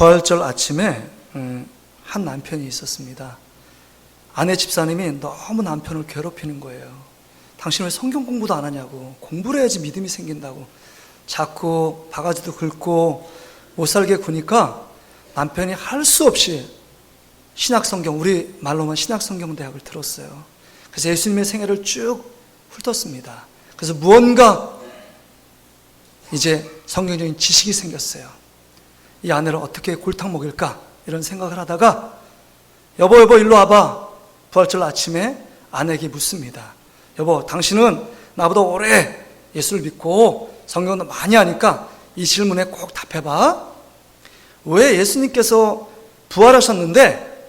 부활절 아침에 한 남편이 있었습니다. 아내 집사님이 너무 남편을 괴롭히는 거예요. 당신 왜 성경 공부도 안 하냐고, 공부를 해야지 믿음이 생긴다고 자꾸 바가지도 긁고 못 살게 구니까 남편이 할 수 없이 신약성경, 우리 말로만 신약성경대학을 들었어요. 그래서 예수님의 생애를 쭉 훑었습니다. 그래서 무언가 이제 성경적인 지식이 생겼어요. 이 아내를 어떻게 골탕 먹일까 이런 생각을 하다가 여보 일로 와봐. 부활절 아침에 아내에게 묻습니다. 여보, 당신은 나보다 오래 예수를 믿고 성경도 많이 하니까 이 질문에 꼭 답해봐. 왜 예수님께서 부활하셨는데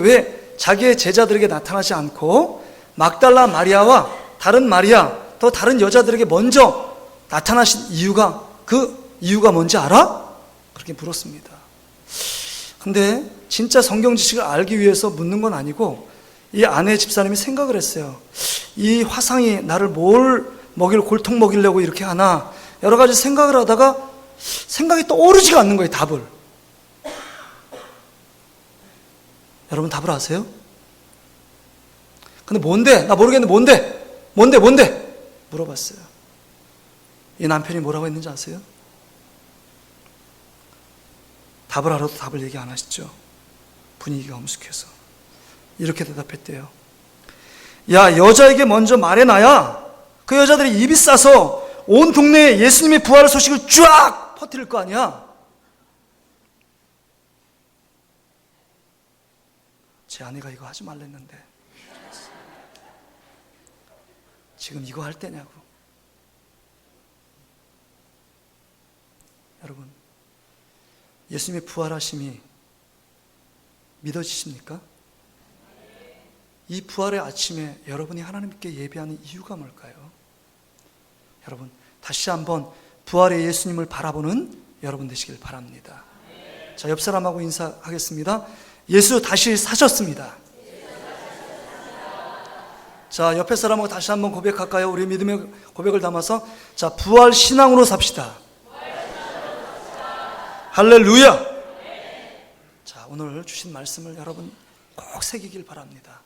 왜 자기의 제자들에게 나타나지 않고 막달라 마리아와 다른 마리아 또 다른 여자들에게 먼저 나타나신 이유가, 그 이유가 뭔지 알아? 그렇게 물었습니다. 근데 진짜 성경 지식을 알기 위해서 묻는 건 아니고 이 아내 집사님이 생각을 했어요. 이 화상이 나를 뭘 골통 먹이려고 이렇게 하나, 여러 가지 생각을 하다가 생각이 떠오르지가 않는 거예요, 답을. 여러분 답을 아세요? 근데 뭔데? 나 모르겠는데 뭔데? 물어봤어요. 이 남편이 뭐라고 했는지 아세요? 답을 알아도 답을 얘기 안 하시죠? 분위기가 엄숙해서. 이렇게 대답했대요. 야, 여자에게 먼저 말해놔야 그 여자들이 입이 싸서 온 동네에 예수님의 부활의 소식을 쫙 퍼뜨릴 거 아니야. 제 아내가 이거 하지 말랬는데 지금 이거 할 때냐고. 여러분, 예수님의 부활하심이 믿어지십니까? 이 부활의 아침에 여러분이 하나님께 예배하는 이유가 뭘까요? 여러분, 다시 한번 부활의 예수님을 바라보는 여러분 되시길 바랍니다. 자, 옆 사람하고 인사하겠습니다. 예수 다시 사셨습니다. 자, 옆에 사람하고 다시 한번 고백할까요? 우리 믿음의 고백을 담아서, 자, 부활 신앙으로 삽시다. 할렐루야. 자, 오늘 주신 말씀을 여러분 꼭 새기길 바랍니다.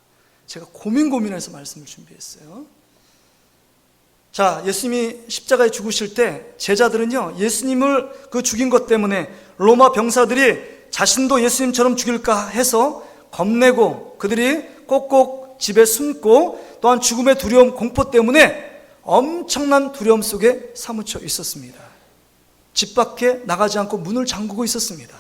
제가 고민해서 말씀을 준비했어요. 자, 예수님이 십자가에 죽으실 때 제자들은요, 예수님을 그 죽인 것 때문에 로마 병사들이 자신도 예수님처럼 죽일까 해서 겁내고 그들이 꼭꼭 집에 숨고 또한 죽음의 두려움, 공포 때문에 엄청난 두려움 속에 사무쳐 있었습니다. 집 밖에 나가지 않고 문을 잠그고 있었습니다.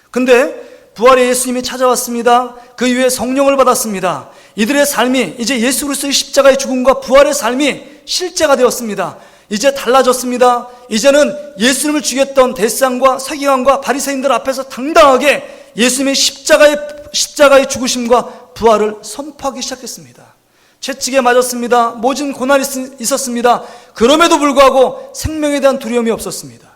근데 부활의 예수님이 찾아왔습니다. 그 이후에 성령을 받았습니다. 이들의 삶이 이제 예수 그리스도의 십자가의 죽음과 부활의 삶이 실제가 되었습니다. 이제 달라졌습니다. 이제는 예수님을 죽였던 대상과 서기관과 바리새인들 앞에서 당당하게 예수님의 십자가의 죽으심과 부활을 선포하기 시작했습니다. 채찍에 맞았습니다. 모진 고난이 있었습니다. 그럼에도 불구하고 생명에 대한 두려움이 없었습니다.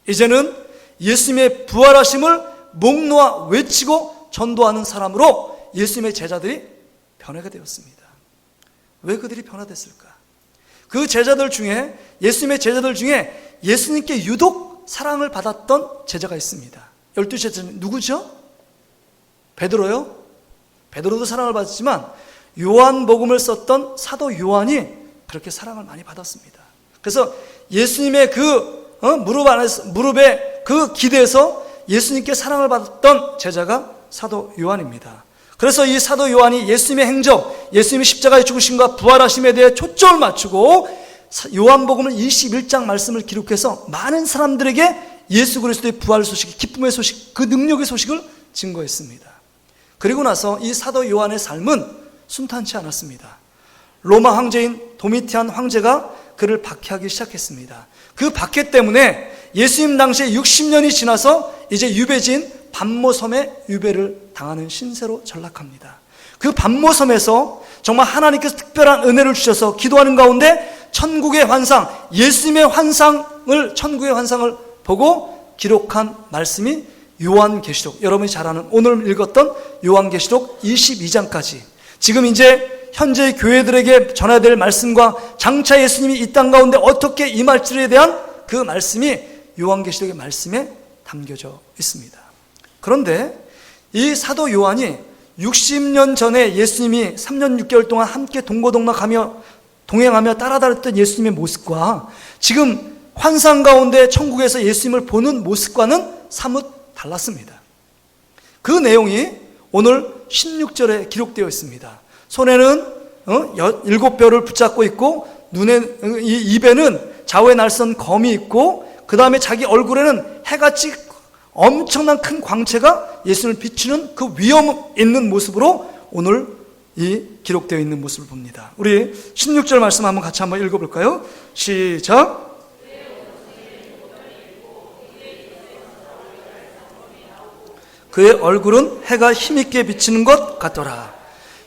이제는 예수님의 부활하심을 목 놓아 외치고 전도하는 사람으로 예수님의 제자들이 변화가 되었습니다. 왜 그들이 변화됐을까? 그 제자들 중에, 예수님의 제자들 중에 예수님께 유독 사랑을 받았던 제자가 있습니다. 12제자 누구죠? 베드로요? 베드로도 사랑을 받았지만 요한복음을 썼던 사도 요한이 그렇게 사랑을 많이 받았습니다. 그래서 예수님의 무릎에 그 기대에서 예수님께 사랑을 받았던 제자가 사도 요한입니다. 그래서 이 사도 요한이 예수님의 행적, 예수님의 십자가의 죽으심과 부활하심에 대해 초점을 맞추고 요한복음을 21장 말씀을 기록해서 많은 사람들에게 예수 그리스도의 부활 소식, 기쁨의 소식, 그 능력의 소식을 증거했습니다. 그리고 나서 이 사도 요한의 삶은 순탄치 않았습니다. 로마 황제인 도미티안 황제가 그를 박해하기 시작했습니다. 그 박해 때문에 예수님 당시에 60년이 지나서 이제 유배지인 반모섬에 유배를 당하는 신세로 전락합니다. 그 반모섬에서 정말 하나님께서 특별한 은혜를 주셔서 기도하는 가운데 천국의 환상, 예수님의 환상을, 천국의 환상을 보고 기록한 말씀이 요한계시록, 여러분이 잘 아는 오늘 읽었던 요한계시록 22장까지 지금 이제 현재의 교회들에게 전해야 될 말씀과 장차 예수님이 이 땅 가운데 어떻게 임할지에 대한 그 말씀이 요한계시록의 말씀에 담겨져 있습니다. 그런데 이 사도 요한이 60년 전에 예수님이 3년 6개월 동안 함께 동행하며 따라다녔던 예수님의 모습과 지금 환상 가운데 천국에서 예수님을 보는 모습과는 사뭇 달랐습니다. 그 내용이 오늘 16절에 기록되어 있습니다. 손에는 7뼈를 붙잡고 있고 입에는 좌우에 날선 검이 있고 그 다음에 자기 얼굴에는 해같이 엄청난 큰 광채가 예수님을 비추는 그 위험 있는 모습으로 오늘 이 기록되어 있는 모습을 봅니다. 우리 16절 말씀 한번 같이 한번 읽어볼까요? 시작. 그의 얼굴은 해가 힘있게 비치는 것 같더라.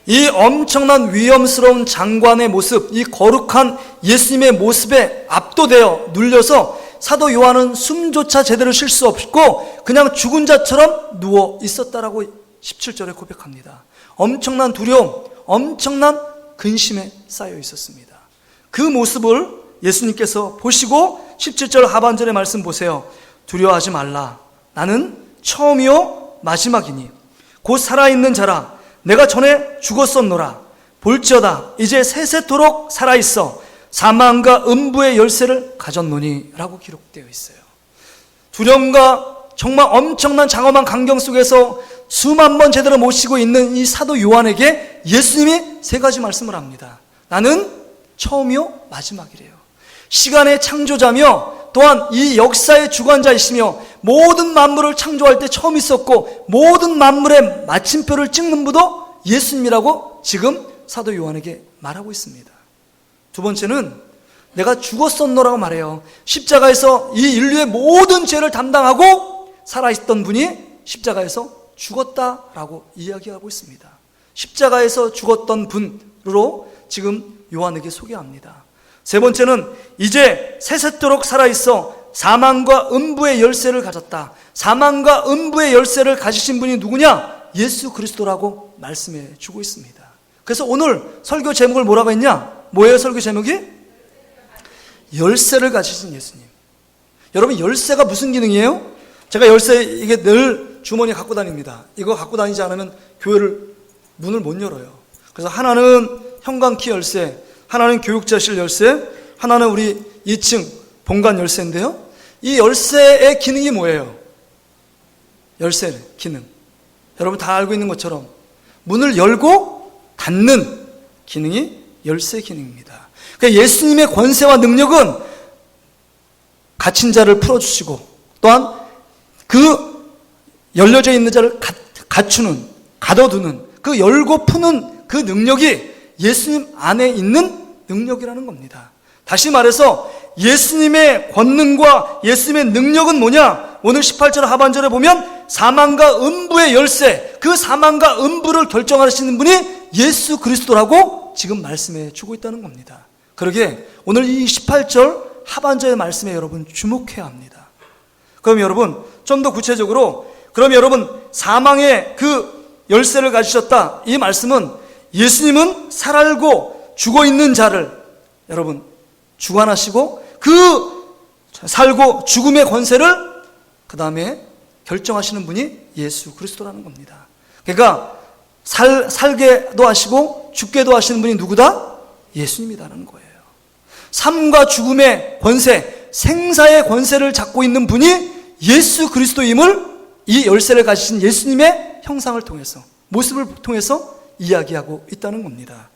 이 엄청난 위험스러운 장관의 모습, 이 거룩한 예수님의 모습에 압도되어 눌려서 사도 요한은 숨조차 제대로 쉴 수 없고 그냥 죽은 자처럼 누워 있었다라고 17절에 고백합니다. 엄청난 두려움, 엄청난 근심에 쌓여 있었습니다. 그 모습을 예수님께서 보시고 17절 하반절의 말씀 보세요. 두려워하지 말라. 나는 처음이요 마지막이니 곧 살아있는 자라. 내가 전에 죽었었노라. 볼지어다 이제 세세토록 살아있어 사망과 음부의 열쇠를 가졌노니 라고 기록되어 있어요. 두려움과 정말 엄청난 장엄한 광경 속에서 수만 번 제대로 모시고 있는 이 사도 요한에게 예수님이 세 가지 말씀을 합니다. 나는 처음이요 마지막이래요. 시간의 창조자며 또한 이 역사의 주관자이시며 모든 만물을 창조할 때 처음 있었고 모든 만물의 마침표를 찍는 분도 예수님이라고 지금 사도 요한에게 말하고 있습니다. 두 번째는 내가 죽었었노라고 말해요. 십자가에서 이 인류의 모든 죄를 담당하고 살아있던 분이 십자가에서 죽었다라고 이야기하고 있습니다. 십자가에서 죽었던 분으로 지금 요한에게 소개합니다. 세 번째는 이제 세세토록 살아있어 사망과 음부의 열쇠를 가졌다. 사망과 음부의 열쇠를 가지신 분이 누구냐? 예수 그리스도라고 말씀해 주고 있습니다. 그래서 오늘 설교 제목을 뭐라고 했냐? 뭐예요 설교 제목이? 열쇠를 가지신 예수님. 여러분 열쇠가 무슨 기능이에요? 제가 열쇠 이게 늘 주머니에 갖고 다닙니다. 이거 갖고 다니지 않으면 교회를 문을 못 열어요. 그래서 하나는 현관키 열쇠, 하나는 교육자실 열쇠, 하나는 우리 2층 본관 열쇠인데요. 이 열쇠의 기능이 뭐예요? 열쇠의 기능. 여러분 다 알고 있는 것처럼 문을 열고 닫는 기능이 열쇠 기능입니다. 그러니까 예수님의 권세와 능력은 갇힌 자를 풀어주시고 또한 그 열려져 있는 자를 갖추는, 가둬두는 그 열고 푸는 그 능력이 예수님 안에 있는 능력이라는 겁니다. 다시 말해서 예수님의 권능과 예수님의 능력은 뭐냐? 오늘 18절 하반절에 보면 사망과 음부의 열쇠, 그 사망과 음부를 결정하시는 분이 예수 그리스도라고 지금 말씀해 주고 있다는 겁니다. 그러기에 오늘 이 18절 하반절의 말씀에 여러분 주목해야 합니다. 그럼 여러분 좀 더 구체적으로 그럼 여러분 사망의 그 열쇠를 가지셨다. 이 말씀은 예수님은 살고 죽어있는 자를 여러분 주관하시고 그 살고 죽음의 권세를 그 다음에 결정하시는 분이 예수 그리스도라는 겁니다. 그러니까 살게도 하시고 죽게도 하시는 분이 누구다? 예수님이라는 거예요. 삶과 죽음의 권세, 생사의 권세를 잡고 있는 분이 예수 그리스도임을 이 열쇠를 가지신 예수님의 형상을 통해서, 모습을 통해서 이야기하고 있다는 겁니다.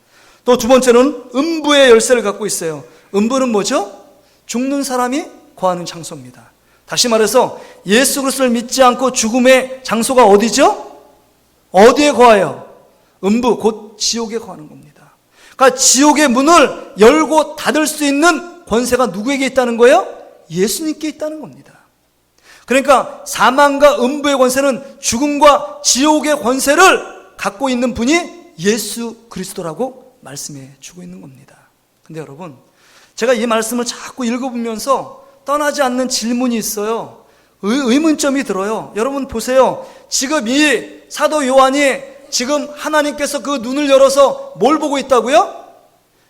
또 두 번째는 음부의 열쇠를 갖고 있어요. 음부는 뭐죠? 죽는 사람이 거하는 장소입니다. 다시 말해서 예수 그리스도를 믿지 않고 죽음의 장소가 어디죠? 어디에 거하여? 음부, 곧 지옥에 거하는 겁니다. 그러니까 지옥의 문을 열고 닫을 수 있는 권세가 누구에게 있다는 거예요? 예수님께 있다는 겁니다. 그러니까 사망과 음부의 권세는 죽음과 지옥의 권세를 갖고 있는 분이 예수 그리스도라고 말씀해 주고 있는 겁니다. 근데 여러분, 제가 이 말씀을 자꾸 읽어보면서 떠나지 않는 질문이 있어요. 의문점이 들어요. 여러분 보세요. 지금 이 사도 요한이 지금 하나님께서 그 눈을 열어서 뭘 보고 있다고요?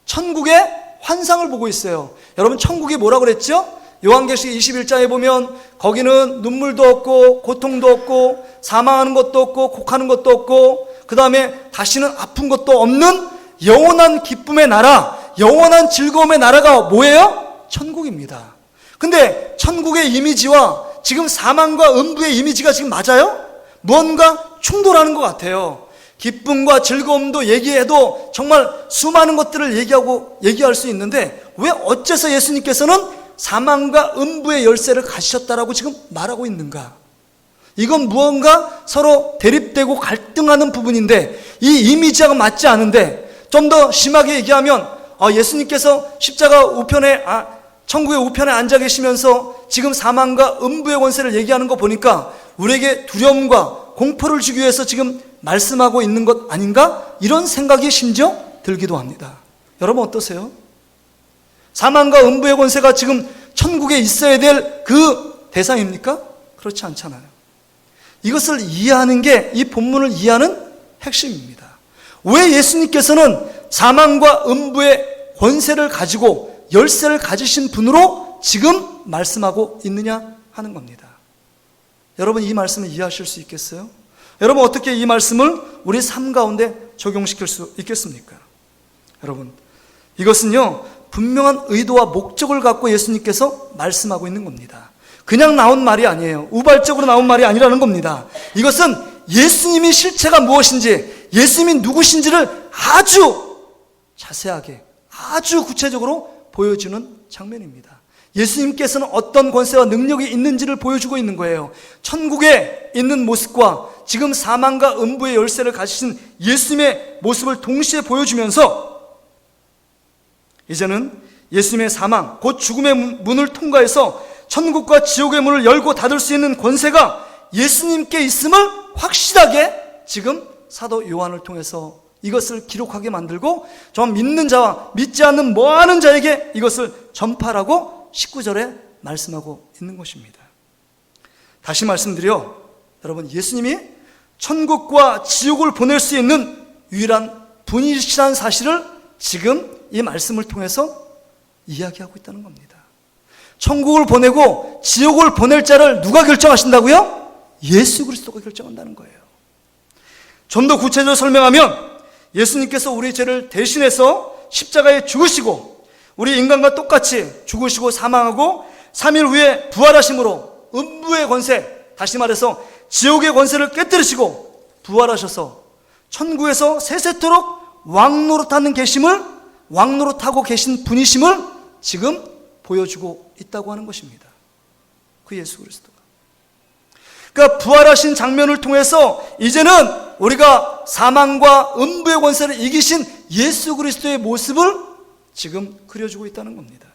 천국의 환상을 보고 있어요. 여러분 천국이 뭐라고 그랬죠? 요한계시록 21장에 보면 거기는 눈물도 없고 고통도 없고 사망하는 것도 없고 곡하는 것도 없고 그 다음에 다시는 아픈 것도 없는 영원한 기쁨의 나라, 영원한 즐거움의 나라가 뭐예요? 천국입니다. 근데 천국의 이미지와 지금 사망과 음부의 이미지가 지금 맞아요? 무언가 충돌하는 것 같아요. 기쁨과 즐거움도 얘기해도 정말 수많은 것들을 얘기할 수 있는데 왜 어째서 예수님께서는 사망과 음부의 열쇠를 가지셨다라고 지금 말하고 있는가? 이건 무언가 서로 대립되고 갈등하는 부분인데 이 이미지하고 맞지 않은데 좀 더 심하게 얘기하면 예수님께서 십자가 우편에 천국의 우편에 앉아 계시면서 지금 사망과 음부의 권세를 얘기하는 거 보니까 우리에게 두려움과 공포를 주기 위해서 지금 말씀하고 있는 것 아닌가? 이런 생각이 심지어 들기도 합니다. 여러분 어떠세요? 사망과 음부의 권세가 지금 천국에 있어야 될 그 대상입니까? 그렇지 않잖아요. 이것을 이해하는 게 이 본문을 이해하는 핵심입니다. 왜 예수님께서는 사망과 음부의 권세를 가지고 열쇠를 가지신 분으로 지금 말씀하고 있느냐 하는 겁니다. 여러분 이 말씀을 이해하실 수 있겠어요? 여러분 어떻게 이 말씀을 우리 삶 가운데 적용시킬 수 있겠습니까? 여러분 이것은요 분명한 의도와 목적을 갖고 예수님께서 말씀하고 있는 겁니다. 그냥 나온 말이 아니에요. 우발적으로 나온 말이 아니라는 겁니다. 이것은 예수님이 실체가 무엇인지, 예수님이 누구신지를 아주 자세하게, 아주 구체적으로 보여주는 장면입니다. 예수님께서는 어떤 권세와 능력이 있는지를 보여주고 있는 거예요. 천국에 있는 모습과 지금 사망과 음부의 열쇠를 가지신 예수님의 모습을 동시에 보여주면서 이제는 예수님의 사망, 곧 죽음의 문을 통과해서 천국과 지옥의 문을 열고 닫을 수 있는 권세가 예수님께 있음을 확실하게 지금 사도 요한을 통해서 이것을 기록하게 만들고 좀 믿는 자와 믿지 않는 뭐하는 자에게 이것을 전파라고 19절에 말씀하고 있는 것입니다. 다시 말씀드려 여러분 예수님이 천국과 지옥을 보낼 수 있는 유일한 분이시라는 사실을 지금 이 말씀을 통해서 이야기하고 있다는 겁니다. 천국을 보내고 지옥을 보낼 자를 누가 결정하신다고요? 예수 그리스도가 결정한다는 거예요. 좀 더 구체적으로 설명하면 예수님께서 우리의 죄를 대신해서 십자가에 죽으시고 우리 인간과 똑같이 죽으시고 사망하고 3일 후에 부활하심으로 음부의 권세, 다시 말해서 지옥의 권세를 깨뜨리시고 부활하셔서 천국에서 세세토록 왕노릇하고 계신 분이심을 지금 보여주고 있다고 하는 것입니다. 그 예수 그리스도가. 그러니까 부활하신 장면을 통해서 이제는 우리가 사망과 음부의 권세를 이기신 예수 그리스도의 모습을 지금 그려주고 있다는 겁니다.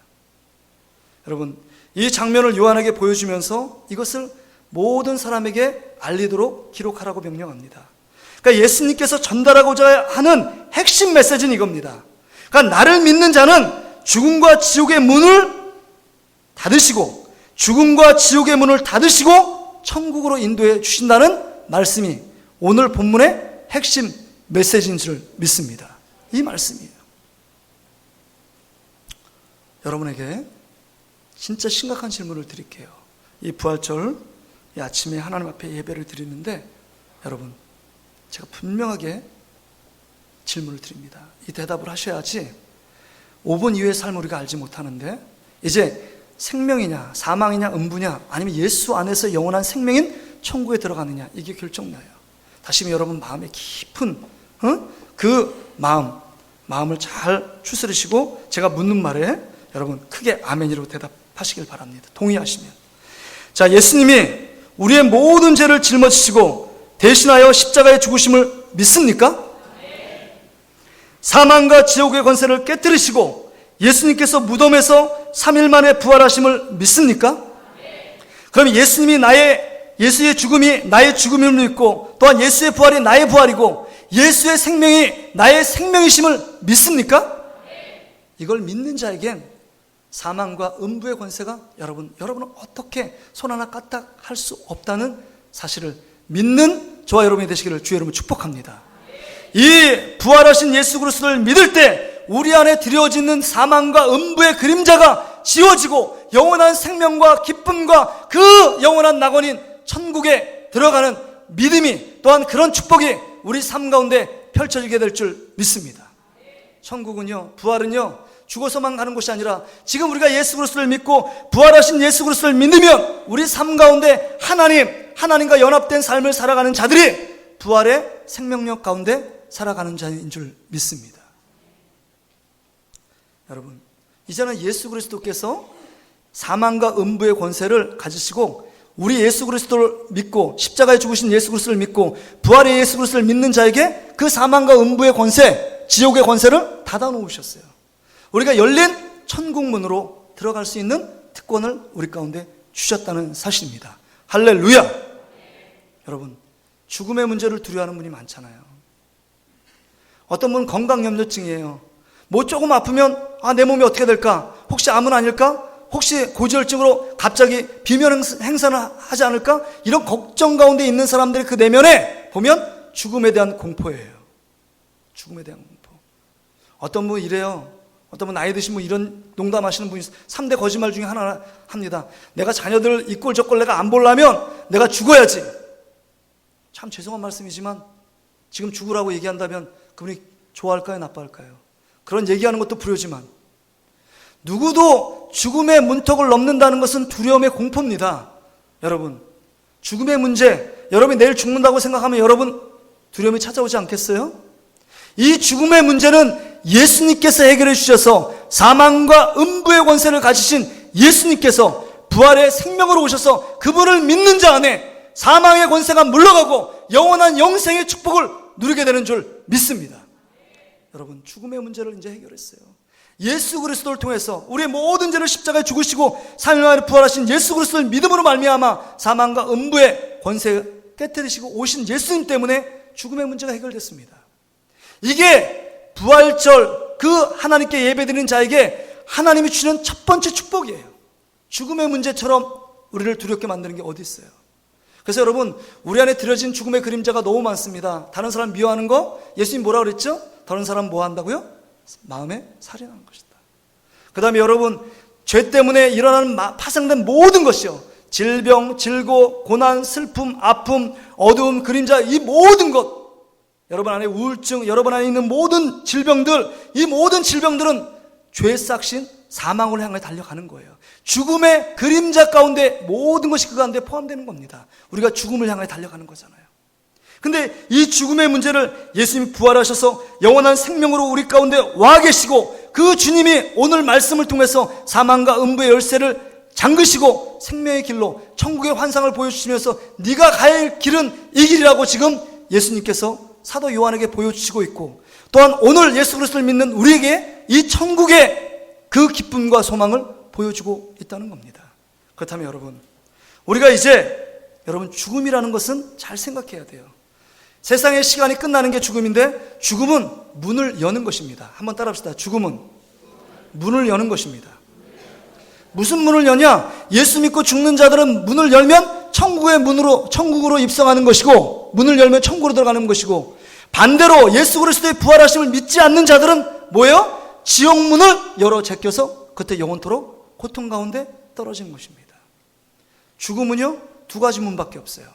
여러분 이 장면을 요한에게 보여주면서 이것을 모든 사람에게 알리도록 기록하라고 명령합니다. 그러니까 예수님께서 전달하고자 하는 핵심 메시지는 이겁니다. 그러니까 나를 믿는 자는 죽음과 지옥의 문을 닫으시고 죽음과 지옥의 문을 닫으시고 천국으로 인도해 주신다는 말씀이 오늘 본문의 핵심 메시지인 줄 믿습니다. 이 말씀이에요. 여러분에게 진짜 심각한 질문을 드릴게요. 이 부활절 이 아침에 하나님 앞에 예배를 드리는데 여러분 제가 분명하게 질문을 드립니다. 이 대답을 하셔야지 5분 이후의 삶을 우리가 알지 못하는데 이제 생명이냐 사망이냐 음부냐 아니면 예수 안에서 영원한 생명인 천국에 들어가느냐 이게 결정나요. 다시 여러분 마음에 깊은 그 마음을 잘 추스르시고 제가 묻는 말에 여러분 크게 아멘이라고 대답하시길 바랍니다. 동의하시면. 자, 예수님이 우리의 모든 죄를 짊어지시고 대신하여 십자가에 죽으심을 믿습니까? 사망과 지옥의 권세를 깨뜨리시고 예수님께서 무덤에서 3일 만에 부활하심을 믿습니까? 그럼 예수의 죽음이 나의 죽음임을 믿고 또한 예수의 부활이 나의 부활이고 예수의 생명이 나의 생명이심을 믿습니까? 이걸 믿는 자에겐 사망과 음부의 권세가 여러분은 어떻게 손 하나 까딱 할 수 없다는 사실을 믿는 저와 여러분이 되시기를 주의 이름으로 축복합니다. 이 부활하신 예수 그리스도를 믿을 때 우리 안에 드려지는 사망과 음부의 그림자가 지워지고 영원한 생명과 기쁨과 그 영원한 낙원인 천국에 들어가는 믿음이, 또한 그런 축복이 우리 삶 가운데 펼쳐지게 될 줄 믿습니다. 천국은요, 부활은요, 죽어서만 가는 곳이 아니라 지금 우리가 예수 그리스도를 믿고 부활하신 예수 그리스도를 믿으면 우리 삶 가운데 하나님과 연합된 삶을 살아가는 자들이 부활의 생명력 가운데 살아가는 자인 줄 믿습니다. 여러분, 이제는 예수 그리스도께서 사망과 음부의 권세를 가지시고 우리 예수 그리스도를 믿고 십자가에 죽으신 예수 그리스도를 믿고 부활의 예수 그리스도를 믿는 자에게 그 사망과 음부의 권세, 지옥의 권세를 닫아놓으셨어요. 우리가 열린 천국문으로 들어갈 수 있는 특권을 우리 가운데 주셨다는 사실입니다. 할렐루야! 여러분, 죽음의 문제를 두려워하는 분이 많잖아요. 어떤 분은 건강염려증이에요. 뭐 조금 아프면 내 몸이 어떻게 될까? 혹시 암은 아닐까? 혹시 고지혈증으로 갑자기 비명 행사를 하지 않을까? 이런 걱정 가운데 있는 사람들의 그 내면에 보면 죽음에 대한 공포예요. 죽음에 대한 공포. 어떤 분 이래요. 어떤 분 나이 드신 분 이런 농담하시는 분이 3대 거짓말 중에 하나 합니다. 내가 자녀들 이 꼴 저 꼴 내가 안 보려면 내가 죽어야지. 참 죄송한 말씀이지만 지금 죽으라고 얘기한다면 그분이 좋아할까요? 나빠할까요? 그런 얘기하는 것도 불효지만 누구도 죽음의 문턱을 넘는다는 것은 두려움의 공포입니다. 여러분, 죽음의 문제, 여러분이 내일 죽는다고 생각하면 여러분 두려움이 찾아오지 않겠어요? 이 죽음의 문제는 예수님께서 해결해 주셔서 사망과 음부의 권세를 가지신 예수님께서 부활의 생명으로 오셔서 그분을 믿는 자 안에 사망의 권세가 물러가고 영원한 영생의 축복을 누리게 되는 줄 믿습니다. 여러분, 죽음의 문제를 이제 해결했어요. 예수 그리스도를 통해서 우리의 모든 죄를 십자가에 죽으시고 3일 만에 부활하신 예수 그리스도를 믿음으로 말미암아 사망과 음부의 권세를 깨뜨리시고 오신 예수님 때문에 죽음의 문제가 해결됐습니다. 이게 부활절 그 하나님께 예배드리는 자에게 하나님이 주시는 첫 번째 축복이에요. 죽음의 문제처럼 우리를 두렵게 만드는 게 어디 있어요? 그래서 여러분, 우리 안에 들여진 죽음의 그림자가 너무 많습니다. 다른 사람 미워하는 거, 예수님 뭐라 그랬죠? 다른 사람 뭐 한다고요? 마음에 살인하는 것이다. 그 다음에 여러분, 죄 때문에 일어나는 파생된 모든 것이요, 질병, 질고, 고난, 슬픔, 아픔, 어두움, 그림자, 이 모든 것, 여러분 안에 우울증, 여러분 안에 있는 모든 질병들, 이 모든 질병들은 죄의 싹신 사망을 향해 달려가는 거예요. 죽음의 그림자 가운데 모든 것이 그 가운데 포함되는 겁니다. 우리가 죽음을 향해 달려가는 거잖아요. 근데 이 죽음의 문제를 예수님이 부활하셔서 영원한 생명으로 우리 가운데 와 계시고 그 주님이 오늘 말씀을 통해서 사망과 음부의 열쇠를 잠그시고 생명의 길로 천국의 환상을 보여주시면서 네가 갈 길은 이 길이라고 지금 예수님께서 사도 요한에게 보여주시고 있고, 또한 오늘 예수 그리스도를 믿는 우리에게 이 천국의 그 기쁨과 소망을 보여주고 있다는 겁니다. 그렇다면 여러분, 우리가 이제 여러분 죽음이라는 것은 잘 생각해야 돼요. 세상의 시간이 끝나는 게 죽음인데 죽음은 문을 여는 것입니다. 한번 따라합시다. 죽음은 문을 여는 것입니다. 무슨 문을 여냐? 예수 믿고 죽는 자들은 문을 열면 천국으로 입성하는 것이고, 문을 열면 천국으로 들어가는 것이고, 반대로 예수 그리스도의 부활하심을 믿지 않는 자들은 뭐예요? 지옥 문을 열어 제껴서 그때 영원토록 고통 가운데 떨어지는 것입니다. 죽음은요, 두 가지 문밖에 없어요.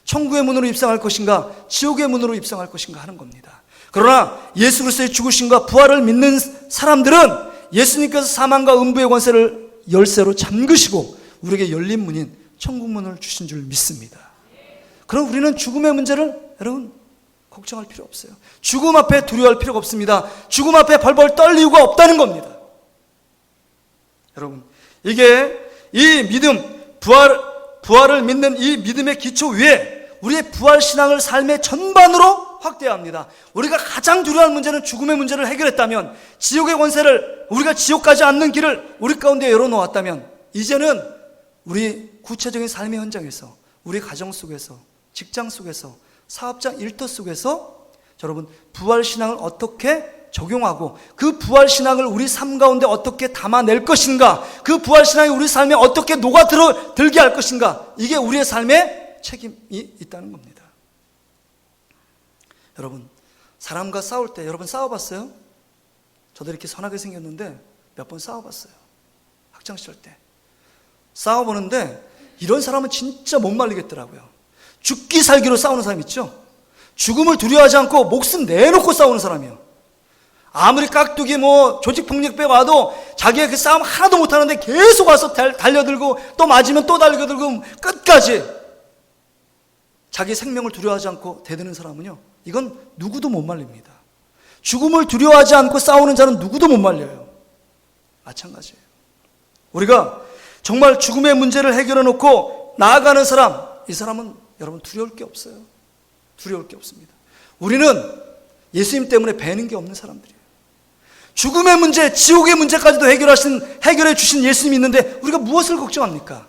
천국의 문으로 입성할 것인가, 지옥의 문으로 입성할 것인가 하는 겁니다. 그러나 예수 그리스도의 죽으심과 부활을 믿는 사람들은 예수님께서 사망과 음부의 권세를 열쇠로 잠그시고 우리에게 열린 문인 천국 문을 주신 줄 믿습니다. 그럼 우리는 죽음의 문제를 여러분 걱정할 필요 없어요. 죽음 앞에 두려워할 필요가 없습니다. 죽음 앞에 벌벌 떨 이유가 없다는 겁니다. 여러분, 이게 이 믿음, 부활을 믿는 이 믿음의 기초 위에 우리의 부활신앙을 삶의 전반으로 확대해야 합니다. 우리가 가장 두려워하는 문제는 죽음의 문제를 해결했다면, 지옥의 권세를, 우리가 지옥 가지 않는 길을 우리 가운데 열어놓았다면, 이제는 우리 구체적인 삶의 현장에서, 우리 가정 속에서, 직장 속에서, 사업장 일터 속에서 여러분 부활신앙을 어떻게 적용하고 그 부활신앙을 우리 삶 가운데 어떻게 담아낼 것인가, 그 부활신앙이 우리 삶에 어떻게 녹아들게 할 것인가, 이게 우리의 삶의 책임이 있다는 겁니다. 여러분, 사람과 싸울 때 여러분 싸워봤어요? 저도 이렇게 선하게 생겼는데 몇 번 싸워봤어요. 학창시절 때. 싸워보는데 이런 사람은 진짜 못 말리겠더라고요. 죽기 살기로 싸우는 사람 있죠? 죽음을 두려워하지 않고 목숨 내놓고 싸우는 사람이요. 아무리 깍두기 조직폭력배 와도 자기가 그 싸움 하나도 못하는데 계속 와서 달려들고 또 맞으면 또 달려들고 끝까지 자기 생명을 두려워하지 않고 대드는 사람은요, 이건 누구도 못 말립니다. 죽음을 두려워하지 않고 싸우는 자는 누구도 못 말려요. 마찬가지예요. 우리가 정말 죽음의 문제를 해결해 놓고 나아가는 사람, 이 사람은 여러분 두려울 게 없어요. 두려울 게 없습니다. 우리는 예수님 때문에 배는 게 없는 사람들이에요. 죽음의 문제, 지옥의 문제까지도 해결해 주신 예수님이 있는데 우리가 무엇을 걱정합니까?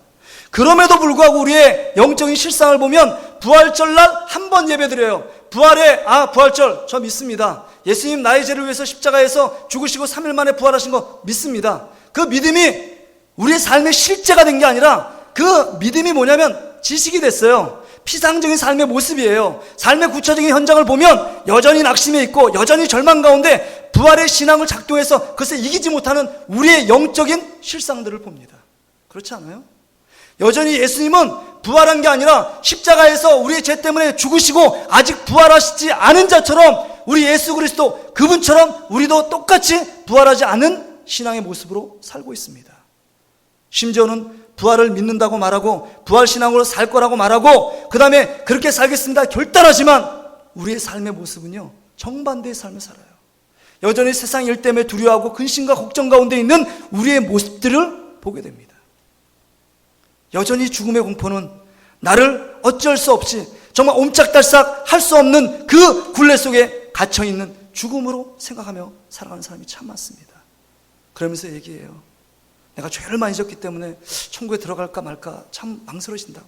그럼에도 불구하고 우리의 영적인 실상을 보면 부활절날 한 번 예배드려요. 부활절 저 믿습니다. 예수님 나의 죄를 위해서 십자가에서 죽으시고 3일 만에 부활하신 거 믿습니다. 그 믿음이 우리의 삶의 실제가 된 게 아니라 그 믿음이 뭐냐면 지식이 됐어요. 피상적인 삶의 모습이에요. 삶의 구체적인 현장을 보면 여전히 낙심해 있고 여전히 절망 가운데 부활의 신앙을 작동해서 그것을 이기지 못하는 우리의 영적인 실상들을 봅니다. 그렇지 않아요? 여전히 예수님은 부활한 게 아니라 십자가에서 우리의 죄 때문에 죽으시고 아직 부활하시지 않은 자처럼 우리 예수 그리스도 그분처럼 우리도 똑같이 부활하지 않은 신앙의 모습으로 살고 있습니다. 심지어는 부활을 믿는다고 말하고 부활신앙으로 살 거라고 말하고 그 다음에 그렇게 살겠습니다 결단하지만 우리의 삶의 모습은요, 정반대의 삶을 살아요. 여전히 세상 일 때문에 두려워하고 근심과 걱정 가운데 있는 우리의 모습들을 보게 됩니다. 여전히 죽음의 공포는 나를 어쩔 수 없이 정말 옴짝달싹 할 수 없는 그 굴레 속에 갇혀있는 죽음으로 생각하며 살아가는 사람이 참 많습니다. 그러면서 얘기해요. 내가 죄를 많이 졌기 때문에 천국에 들어갈까 말까 참 망설여진다고.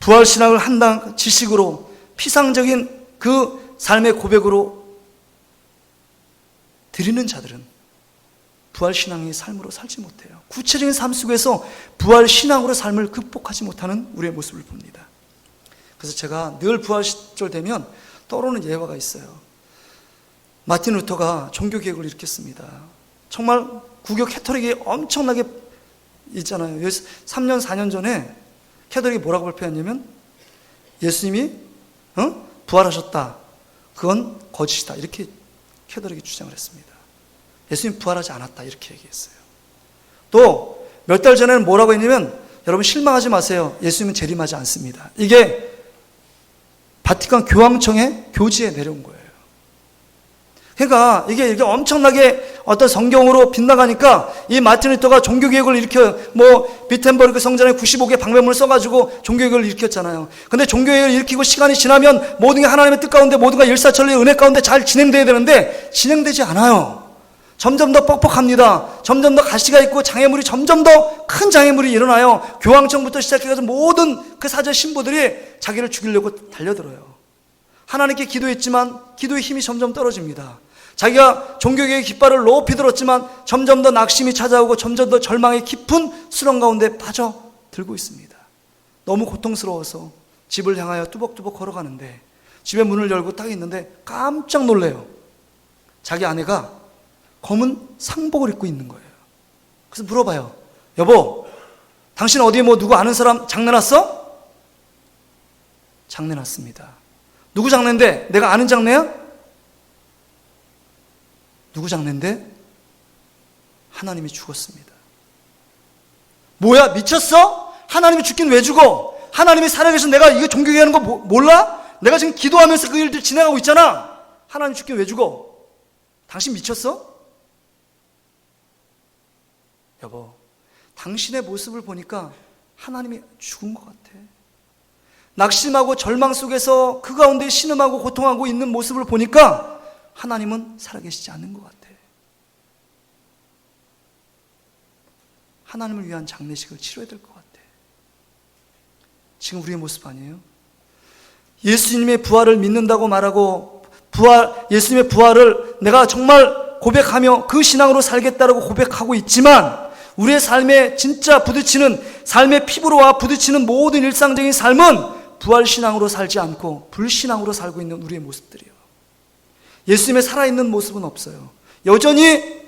부활신앙을 한당 지식으로 피상적인 그 삶의 고백으로 드리는 자들은 부활신앙의 삶으로 살지 못해요. 구체적인 삶 속에서 부활신앙으로 삶을 극복하지 못하는 우리의 모습을 봅니다. 그래서 제가 늘 부활절 되면 떠오르는 예화가 있어요. 마틴 루터가 종교개혁을 일으켰습니다. 정말 구교 캐토릭이 엄청나게 있잖아요. 3년 4년 전에 캐토릭이 뭐라고 발표했냐면 예수님이 부활하셨다, 그건 거짓이다, 이렇게 캐토릭이 주장을 했습니다. 예수님 부활하지 않았다, 이렇게 얘기했어요. 또 몇 달 전에는 뭐라고 했냐면 여러분 실망하지 마세요, 예수님은 재림하지 않습니다. 이게 바티칸 교황청의 교지에 내려온 거예요. 그러니까 이게 이렇게 엄청나게 어떤 성경으로 빗나가니까 이 마틴 루터가 종교개혁을 일으켜 비텐버그 성전에 95개 방배문을 써가지고 종교개혁을 일으켰잖아요. 근데 종교개혁을 일으키고 시간이 지나면 모든 게 하나님의 뜻 가운데 모든 게 일사천리의 은혜 가운데 잘 진행돼야 되는데 진행되지 않아요. 점점 더 뻑뻑합니다. 점점 더 가시가 있고 장애물이 점점 더 큰 장애물이 일어나요. 교황청부터 시작해서 모든 그 사제 신부들이 자기를 죽이려고 달려들어요. 하나님께 기도했지만 기도의 힘이 점점 떨어집니다. 자기가 종교개혁의 깃발을 높이 들었지만 점점 더 낙심이 찾아오고 점점 더 절망의 깊은 수렁 가운데 빠져들고 있습니다. 너무 고통스러워서 집을 향하여 뚜벅뚜벅 걸어가는데 집에 문을 열고 딱 있는데 깜짝 놀래요. 자기 아내가 검은 상복을 입고 있는 거예요. 그래서 물어봐요. 여보, 당신 어디에 누구 아는 사람 장례 났어? 장례 났습니다. 누구 장례인데? 내가 아는 장례야? 누구 장례인데? 하나님이 죽었습니다. 뭐야, 미쳤어? 하나님이 죽긴 왜 죽어? 하나님이 살아계셔서 내가 이거 종교개혁하는 거 몰라? 내가 지금 기도하면서 그 일들 진행하고 있잖아. 하나님 죽긴 왜 죽어? 당신 미쳤어? 여보, 당신의 모습을 보니까 하나님이 죽은 것 같아. 낙심하고 절망 속에서 그 가운데 신음하고 고통하고 있는 모습을 보니까 하나님은 살아계시지 않는 것 같아. 하나님을 위한 장례식을 치러야 될 것 같아. 지금 우리의 모습 아니에요? 예수님의 부활을 믿는다고 말하고 예수님의 부활을 내가 정말 고백하며 그 신앙으로 살겠다라고 고백하고 있지만 우리의 삶에 진짜 부딪히는 삶의 피부로와 부딪히는 모든 일상적인 삶은 부활신앙으로 살지 않고 불신앙으로 살고 있는 우리의 모습들이에요. 예수님의 살아있는 모습은 없어요. 여전히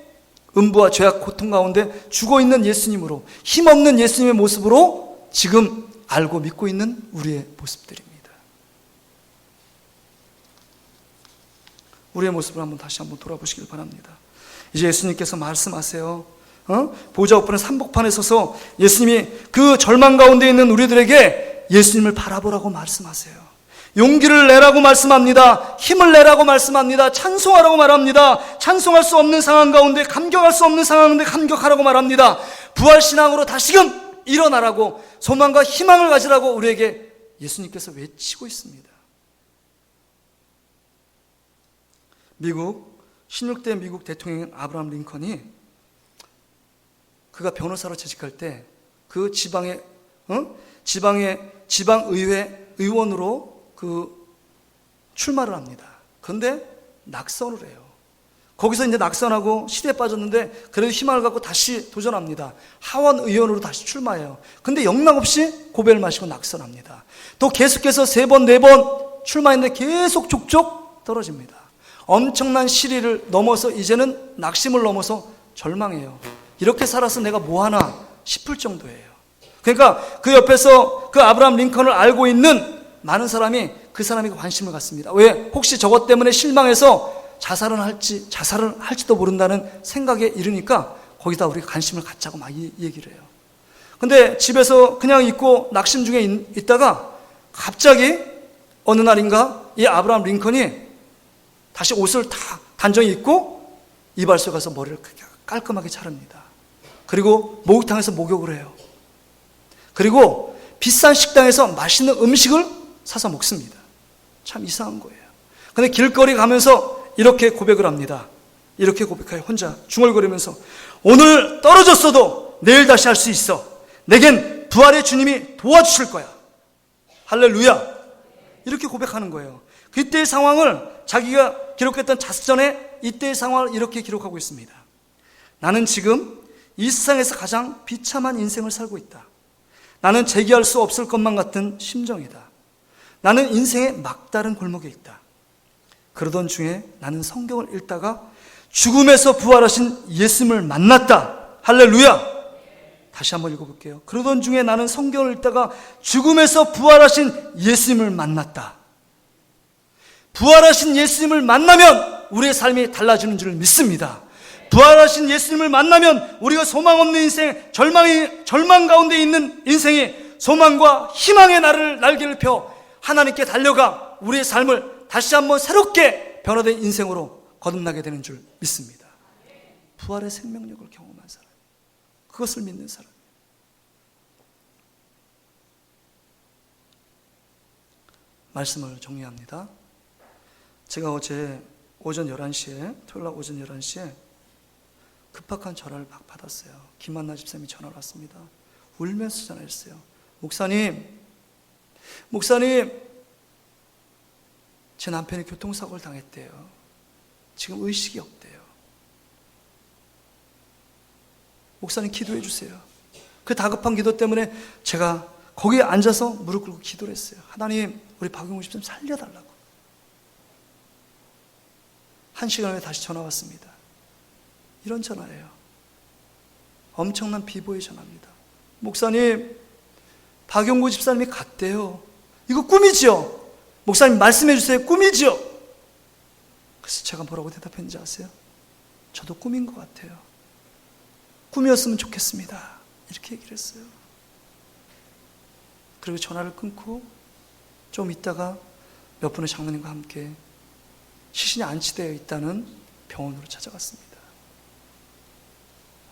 음부와 죄악 고통 가운데 죽어있는 예수님으로, 힘없는 예수님의 모습으로 지금 알고 믿고 있는 우리의 모습들입니다. 우리의 모습을 다시 한번 돌아보시길 바랍니다. 이제 예수님께서 말씀하세요. 보좌 우편의 한복판에 서서 예수님이 그 절망 가운데 있는 우리들에게 예수님을 바라보라고 말씀하세요. 용기를 내라고 말씀합니다. 힘을 내라고 말씀합니다. 찬송하라고 말합니다. 찬송할 수 없는 상황 가운데, 감격할 수 없는 상황 가운데 감격하라고 말합니다. 부활신앙으로 다시금 일어나라고, 소망과 희망을 가지라고 우리에게 예수님께서 외치고 있습니다. 미국 16대 미국 대통령 아브라함 링컨이 그가 변호사로 재직할 때 그 지방의회 의원으로 출마를 합니다. 그런데 낙선을 해요. 거기서 이제 낙선하고 시대에 빠졌는데 그래도 희망을 갖고 다시 도전합니다. 하원 의원으로 다시 출마해요. 근데 영락없이 고배를 마시고 낙선합니다. 또 계속해서 3번, 4번 출마했는데 계속 족족 떨어집니다. 엄청난 시리를 넘어서 이제는 낙심을 넘어서 절망해요. 이렇게 살아서 내가 뭐하나 싶을 정도예요. 그러니까 그 옆에서 그 아브라함 링컨을 알고 있는 많은 사람이 그 사람에게 관심을 갖습니다. 왜? 혹시 저것 때문에 실망해서 자살을 할지도 모른다는 생각에 이르니까 거기다 우리가 관심을 갖자고 막 얘기를 해요. 근데 집에서 그냥 있고 낙심 중에 있다가 갑자기 어느 날인가 이 아브라함 링컨이 다시 옷을 다 단정히 입고 이발소에 가서 머리를 깔끔하게 자릅니다. 그리고 목욕탕에서 목욕을 해요. 그리고 비싼 식당에서 맛있는 음식을 사서 먹습니다. 참 이상한 거예요. 근데 길거리 가면서 이렇게 고백을 합니다. 이렇게 고백해요. 혼자 중얼거리면서, 오늘 떨어졌어도 내일 다시 할 수 있어. 내겐 부활의 주님이 도와주실 거야. 할렐루야. 이렇게 고백하는 거예요. 그때의 상황을 자기가 기록했던 자서전에 이때의 상황을 이렇게 기록하고 있습니다. 나는 지금 이 세상에서 가장 비참한 인생을 살고 있다. 나는 재기할 수 없을 것만 같은 심정이다. 나는 인생의 막다른 골목에 있다. 그러던 중에 나는 성경을 읽다가 죽음에서 부활하신 예수님을 만났다. 할렐루야. 다시 한번 읽어볼게요. 그러던 중에 나는 성경을 읽다가 죽음에서 부활하신 예수님을 만났다. 부활하신 예수님을 만나면 우리의 삶이 달라지는 줄 믿습니다. 부활하신 예수님을 만나면 우리가 소망 없는 인생, 절망 가운데 있는 인생이 소망과 희망의 날개를 펴 하나님께 달려가 우리의 삶을 다시 한번 새롭게 변화된 인생으로 거듭나게 되는 줄 믿습니다. 부활의 생명력을 경험한 사람, 그것을 믿는 사람. 말씀을 정리합니다. 제가 어제 오전 11시에, 토요일 날 오전 11시에 급박한 전화를 막 받았어요. 김만나 집사님이 전화를 왔습니다. 울면서 전화했어요. 목사님, 제 남편이 교통사고를 당했대요. 지금 의식이 없대요. 목사님 기도해 주세요. 그 다급한 기도 때문에 제가 거기에 앉아서 무릎 꿇고 기도를 했어요. 하나님, 우리 박용우 집사님 살려달라고. 1시간 후에 다시 전화 왔습니다. 이런 전화예요. 엄청난 비보의 전화입니다. 목사님, 박용구 집사님이 갔대요. 이거 꿈이지요? 목사님 말씀해 주세요. 꿈이지요? 그래서 제가 뭐라고 대답했는지 아세요? 저도 꿈인 것 같아요. 꿈이었으면 좋겠습니다. 이렇게 얘기를 했어요. 그리고 전화를 끊고 좀 있다가 몇 분의 장로님과 함께 시신이 안치되어 있다는 병원으로 찾아갔습니다.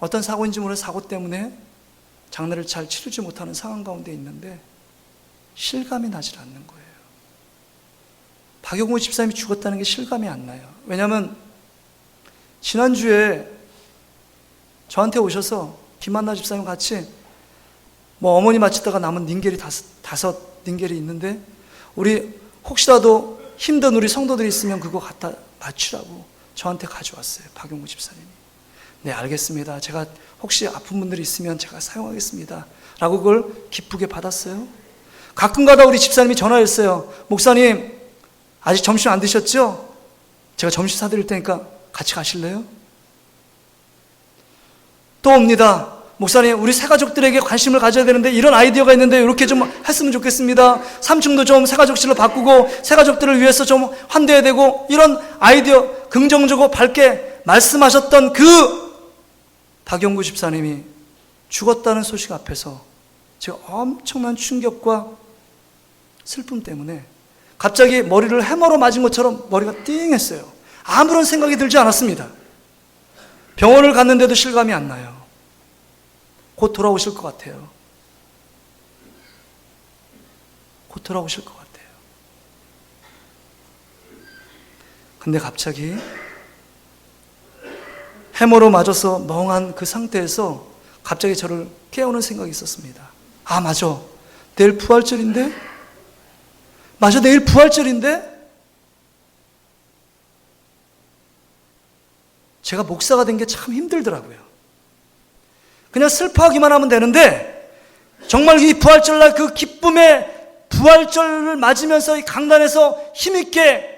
어떤 사고인지 모르는 사고 때문에 장례를 잘 치르지 못하는 상황 가운데 있는데 실감이 나질 않는 거예요. 박용우 집사님이 죽었다는 게 실감이 안 나요. 왜냐하면 지난주에 저한테 오셔서 김만나 집사님 같이 어머니 마치다가 남은 닌겔이 다섯 닌겔이 있는데 우리 혹시라도 힘든 우리 성도들이 있으면 그거 갖다 바치라고 저한테 가져왔어요. 박용우 집사님이. 네, 알겠습니다. 제가 혹시 아픈 분들이 있으면 제가 사용하겠습니다. 라고 그걸 기쁘게 받았어요. 가끔가다 우리 집사님이 전화했어요. 목사님, 아직 점심 안 드셨죠? 제가 점심 사드릴 테니까 같이 가실래요? 또 옵니다. 목사님, 우리 새가족들에게 관심을 가져야 되는데 이런 아이디어가 있는데 이렇게 좀 했으면 좋겠습니다. 3층도 좀 새가족실로 바꾸고 새가족들을 위해서 좀 환대해야 되고, 이런 아이디어 긍정적으로 밝게 말씀하셨던 그 박영구 집사님이 죽었다는 소식 앞에서 제가 엄청난 충격과 슬픔 때문에 갑자기 머리를 해머로 맞은 것처럼 머리가 띵 했어요. 아무런 생각이 들지 않았습니다. 병원을 갔는데도 실감이 안 나요. 곧 돌아오실 것 같아요. 곧 돌아오실 것 같아요. 근데 갑자기 해머로 맞아서 멍한 그 상태에서 갑자기 저를 깨우는 생각이 있었습니다. 아, 맞아. 내일 부활절인데? 맞아, 내일 부활절인데? 제가 목사가 된 게 참 힘들더라고요. 그냥 슬퍼하기만 하면 되는데, 정말 이 부활절날 그 기쁨의 부활절을 맞으면서 이 강단에서 힘있게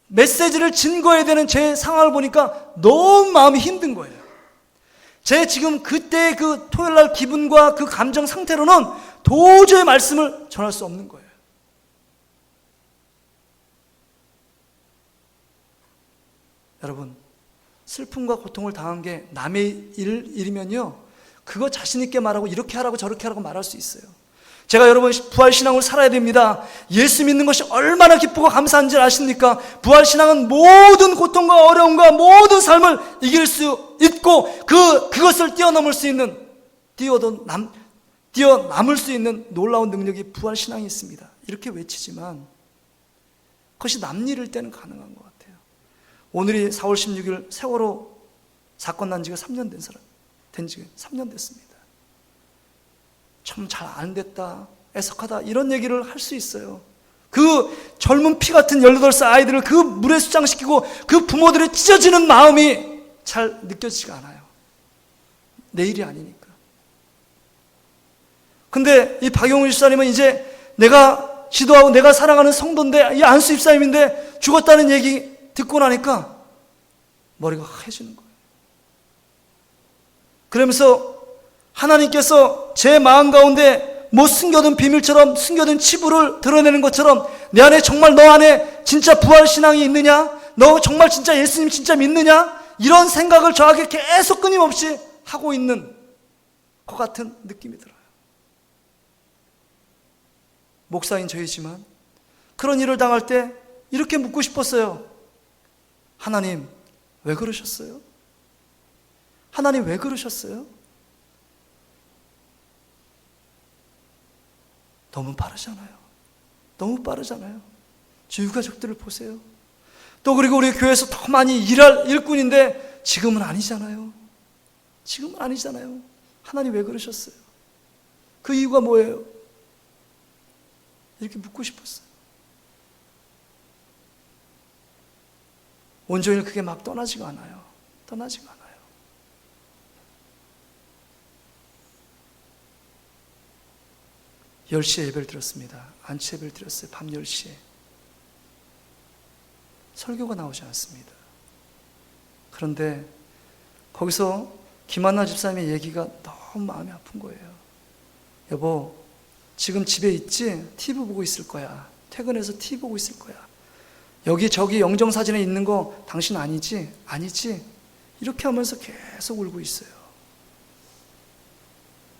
메시지를 증거해야 되는 제 상황을 보니까 너무 마음이 힘든 거예요. 제 지금 그때의 그 토요일날 기분과 그 감정 상태로는 도저히 말씀을 전할 수 없는 거예요. 여러분, 슬픔과 고통을 당한 게 남의 일이면요, 그거 자신 있게 말하고 이렇게 하라고 저렇게 하라고 말할 수 있어요. 제가 여러분 부활신앙을 살아야 됩니다. 예수 믿는 것이 얼마나 기쁘고 감사한지 아십니까? 부활신앙은 모든 고통과 어려움과 모든 삶을 이길 수 있고 그것을 뛰어넘을 수 있는, 뛰어남을 수 있는 놀라운 능력이 부활신앙이 있습니다. 이렇게 외치지만 그것이 남일일 때는 가능한 것 같아요. 오늘이 4월 16일 세월호 사건 난 지가 3년 된 지가 3년 됐습니다. 참 잘 안 됐다, 애석하다, 이런 얘기를 할 수 있어요. 그 젊은 피 같은 18살 아이들을 그 물에 수장시키고 그 부모들의 찢어지는 마음이 잘 느껴지지가 않아요. 내일이 아니니까. 근데 이 박용훈 집사님은 이제 내가 지도하고 내가 사랑하는 성도인데, 이 안수 집사님인데 죽었다는 얘기 듣고 나니까 머리가 하얘지는 거예요. 그러면서 하나님께서 제 마음 가운데 뭐 숨겨둔 비밀처럼, 숨겨둔 치부를 드러내는 것처럼, 내 안에 정말 너 안에 진짜 부활신앙이 있느냐? 너 정말 진짜 예수님 진짜 믿느냐? 이런 생각을 저에게 계속 끊임없이 하고 있는 것 같은 느낌이 들어요. 목사인 저이지만 그런 일을 당할 때 이렇게 묻고 싶었어요. 하나님, 왜 그러셨어요? 하나님, 왜 그러셨어요? 너무 빠르잖아요. 너무 빠르잖아요. 저 유가족들을 보세요. 또 그리고 우리 교회에서 더 많이 일할 일꾼인데 지금은 아니잖아요. 지금은 아니잖아요. 하나님, 왜 그러셨어요? 그 이유가 뭐예요? 이렇게 묻고 싶었어요. 온종일 그게 막 떠나지가 않아요. 떠나지가 않아요. 열 10시에 예배를 드렸습니다. 안치 예배를 드렸어요. 밤 10시에. 설교가 나오지 않습니다. 그런데 거기서 김한나 집사님의 얘기가 너무 마음이 아픈 거예요. 여보, 지금 집에 있지? TV 보고 있을 거야. 퇴근해서 TV 보고 있을 거야. 여기 저기 영정사진에 있는 거 당신 아니지? 아니지? 이렇게 하면서 계속 울고 있어요.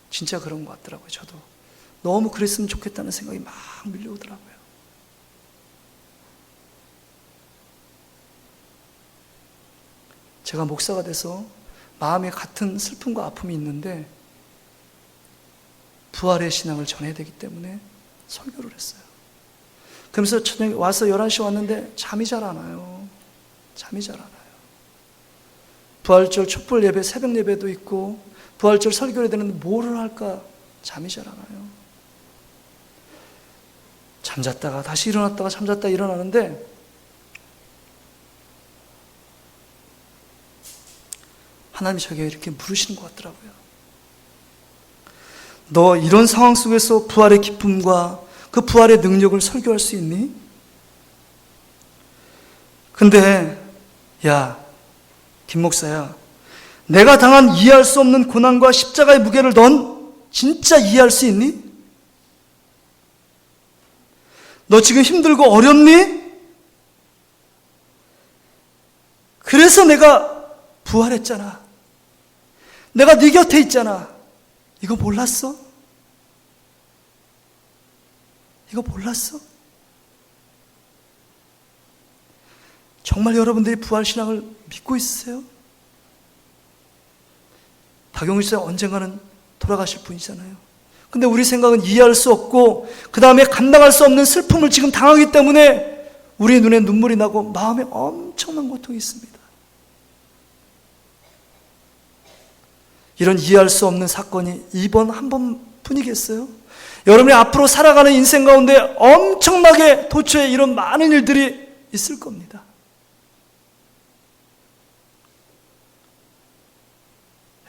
진짜 그런 것 같더라고요. 저도 너무 그랬으면 좋겠다는 생각이 막 밀려오더라고요. 제가 목사가 돼서 마음에 같은 슬픔과 아픔이 있는데 부활의 신앙을 전해야 되기 때문에 설교를 했어요. 그러면서 저녁에 와서 11시 왔는데 잠이 잘 안 와요. 잠이 잘 안 와요. 부활절 촛불 예배, 새벽 예배도 있고 부활절 설교를 되는데 뭐를 할까 잠이 잘 안 와요. 잠잤다가 다시 일어났다가 잠잤다가 일어나는데 하나님이 저에게 이렇게 물으시는 것 같더라고요. 너 이런 상황 속에서 부활의 기쁨과 그 부활의 능력을 설교할 수 있니? 근데 야, 김 목사야, 내가 당한 이해할 수 없는 고난과 십자가의 무게를 넌 진짜 이해할 수 있니? 너 지금 힘들고 어렵니? 그래서 내가 부활했잖아. 내가 네 곁에 있잖아. 이거 몰랐어? 이거 몰랐어? 정말 여러분들이 부활신앙을 믿고 있으세요? 박용일 씨 언젠가는 돌아가실 분이잖아요. 근데 우리 생각은 이해할 수 없고 그 다음에 감당할 수 없는 슬픔을 지금 당하기 때문에 우리 눈에 눈물이 나고 마음에 엄청난 고통이 있습니다. 이런 이해할 수 없는 사건이 이번 한 번뿐이겠어요? 여러분이 앞으로 살아가는 인생 가운데 엄청나게 도처에 이런 많은 일들이 있을 겁니다.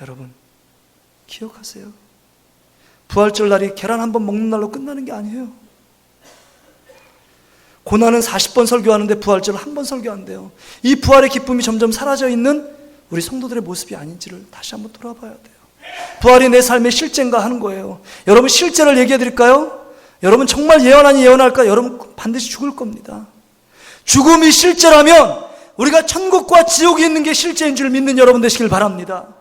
여러분, 기억하세요. 부활절 날이 계란 한 번 먹는 날로 끝나는 게 아니에요. 고난은 40번 설교하는데 부활절 한 번 설교한대요. 이 부활의 기쁨이 점점 사라져 있는 우리 성도들의 모습이 아닌지를 다시 한번 돌아봐야 돼요. 부활이 내 삶의 실제인가 하는 거예요. 여러분, 실제를 얘기해 드릴까요? 여러분 정말 예언하니 예언할까? 여러분 반드시 죽을 겁니다. 죽음이 실제라면 우리가 천국과 지옥이 있는 게 실제인 줄 믿는 여러분 되시길 바랍니다.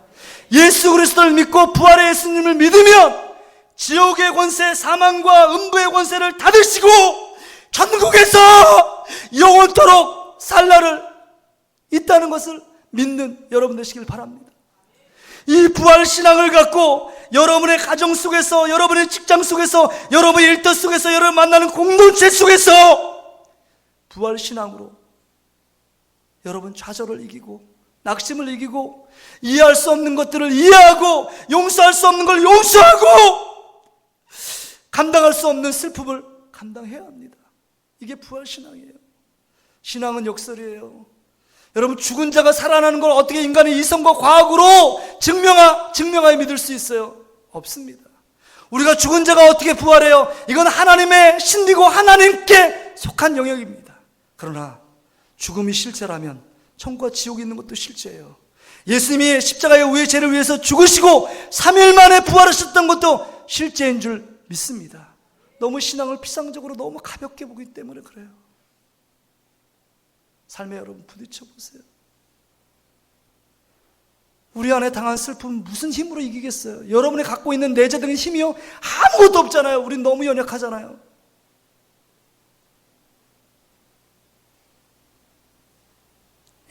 예수 그리스도를 믿고 부활의 예수님을 믿으면 지옥의 권세, 사망과 음부의 권세를 닫으시고 천국에서 영원토록 살 날을 있다는 것을 믿는 여러분 되시길 바랍니다. 이 부활신앙을 갖고 여러분의 가정 속에서, 여러분의 직장 속에서, 여러분의 일터 속에서, 여러분 만나는 공동체 속에서 부활신앙으로 여러분 좌절을 이기고 낙심을 이기고 이해할 수 없는 것들을 이해하고 용서할 수 없는 걸 용서하고 감당할 수 없는 슬픔을 감당해야 합니다. 이게 부활신앙이에요. 신앙은 역설이에요. 여러분, 죽은 자가 살아나는 걸 어떻게 인간의 이성과 과학으로 증명하여 믿을 수 있어요? 없습니다. 우리가 죽은 자가 어떻게 부활해요? 이건 하나님의 신비고 하나님께 속한 영역입니다. 그러나 죽음이 실제라면 천국과 지옥이 있는 것도 실제예요. 예수님이 십자가의 우리의 죄를 위해서 죽으시고 3일 만에 부활하셨던 것도 실제인 줄 믿습니다. 너무 신앙을 피상적으로 너무 가볍게 보기 때문에 그래요. 삶에 여러분 부딪혀 보세요. 우리 안에 당한 슬픔은 무슨 힘으로 이기겠어요? 여러분이 갖고 있는 내재적인 힘이요? 아무것도 없잖아요. 우린 너무 연약하잖아요.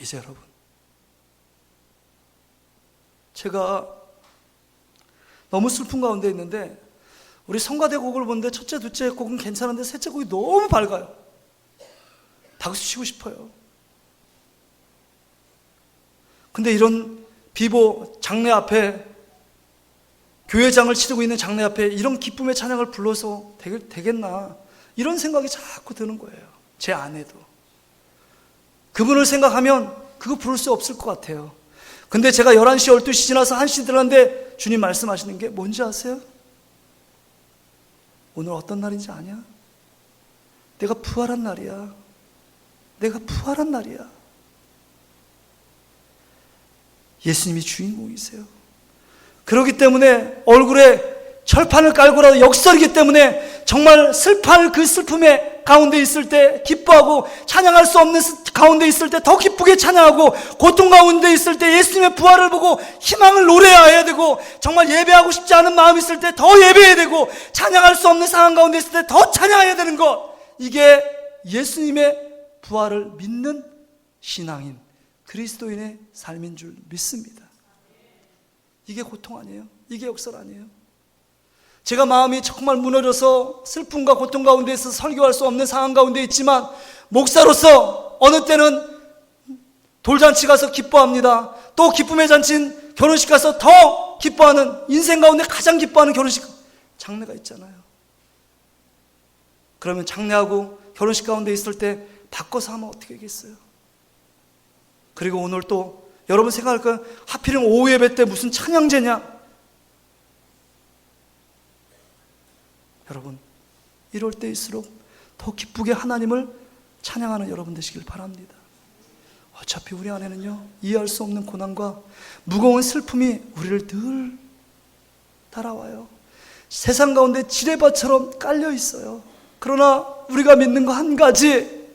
이제 여러분, 제가 너무 슬픈 가운데 있는데 우리 성가대 곡을 보는데 첫째, 둘째 곡은 괜찮은데 셋째 곡이 너무 밝아요. 박수 치고 싶어요. 근데 이런 비보 장례 앞에, 교회장을 치르고 있는 장례 앞에 이런 기쁨의 찬양을 불러서 되겠나, 이런 생각이 자꾸 드는 거예요. 제 안에도. 그분을 생각하면 그거 부를 수 없을 것 같아요. 근데 제가 11시, 12시 지나서 1시 들었는데 주님 말씀하시는 게 뭔지 아세요? 오늘 어떤 날인지 아냐? 내가 부활한 날이야. 내가 부활한 날이야. 예수님이 주인공이세요. 그렇기 때문에 얼굴에 철판을 깔고라도 역설이기 때문에 정말 슬퍼할 그 슬픔의 가운데 있을 때 기뻐하고, 찬양할 수 없는 가운데 있을 때 더 기쁘게 찬양하고, 고통 가운데 있을 때 예수님의 부활을 보고 희망을 노래해야 되고, 정말 예배하고 싶지 않은 마음이 있을 때 더 예배해야 되고, 찬양할 수 없는 상황 가운데 있을 때 더 찬양해야 되는 것, 이게 예수님의 부활을 믿는 신앙인, 그리스도인의 삶인 줄 믿습니다. 이게 고통 아니에요? 이게 역설 아니에요? 제가 마음이 정말 무너져서 슬픔과 고통 가운데 있어서 설교할 수 없는 상황 가운데 있지만, 목사로서 어느 때는 돌잔치 가서 기뻐합니다. 또 기쁨의 잔치인 결혼식 가서 더 기뻐하는, 인생 가운데 가장 기뻐하는 결혼식 장례가 있잖아요. 그러면 장례하고 결혼식 가운데 있을 때 바꿔서 하면 어떻게 하겠어요? 그리고 오늘 또 여러분 생각할까요? 하필이면 오후 예배 때 무슨 찬양제냐? 여러분, 이럴 때일수록 더 기쁘게 하나님을 찬양하는 여러분 되시길 바랍니다. 어차피 우리 안에는요, 이해할 수 없는 고난과 무거운 슬픔이 우리를 늘 따라와요. 세상 가운데 지뢰밭처럼 깔려 있어요. 그러나 우리가 믿는 거 한 가지,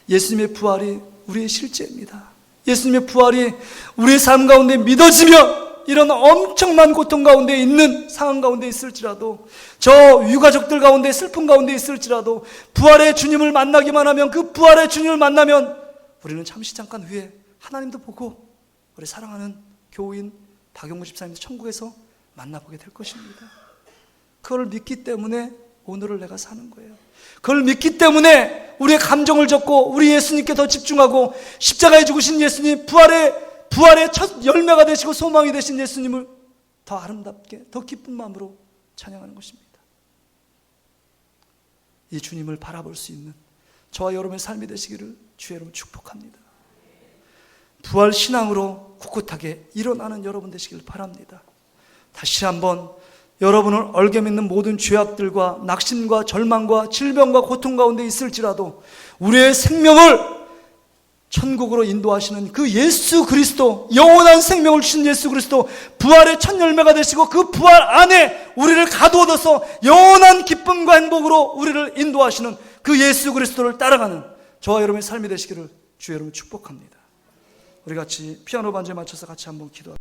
예수님의 부활이 우리의 실제입니다. 예수님의 부활이 우리의 삶 가운데 믿어지면 이런 엄청난 고통 가운데 있는 상황 가운데 있을지라도, 저 유가족들 가운데 슬픔 가운데 있을지라도 부활의 주님을 만나기만 하면, 그 부활의 주님을 만나면 우리는 잠시 잠깐 후에 하나님도 보고 우리 사랑하는 교우인 박용구 집사님도 천국에서 만나보게 될 것입니다. 그걸 믿기 때문에 오늘을 내가 사는 거예요. 그걸 믿기 때문에 우리의 감정을 접고 우리 예수님께 더 집중하고, 십자가에 죽으신 예수님, 부활의 첫 열매가 되시고 소망이 되신 예수님을 더 아름답게, 더 기쁜 마음으로 찬양하는 것입니다. 이 주님을 바라볼 수 있는 저와 여러분의 삶이 되시기를 주의 이름으로 축복합니다. 부활 신앙으로 꿋꿋하게 일어나는 여러분 되시길 바랍니다. 다시 한번 여러분을 얽혀있는 모든 죄악들과 낙심과 절망과 질병과 고통 가운데 있을지라도 우리의 생명을 천국으로 인도하시는 그 예수 그리스도, 영원한 생명을 주신 예수 그리스도, 부활의 첫 열매가 되시고 그 부활 안에 우리를 가두어둬서 영원한 기쁨과 행복으로 우리를 인도하시는 그 예수 그리스도를 따라가는 저와 여러분의 삶이 되시기를 주의 이름으로 축복합니다. 우리 같이 피아노 반주에 맞춰서 같이 한번 기도합니다.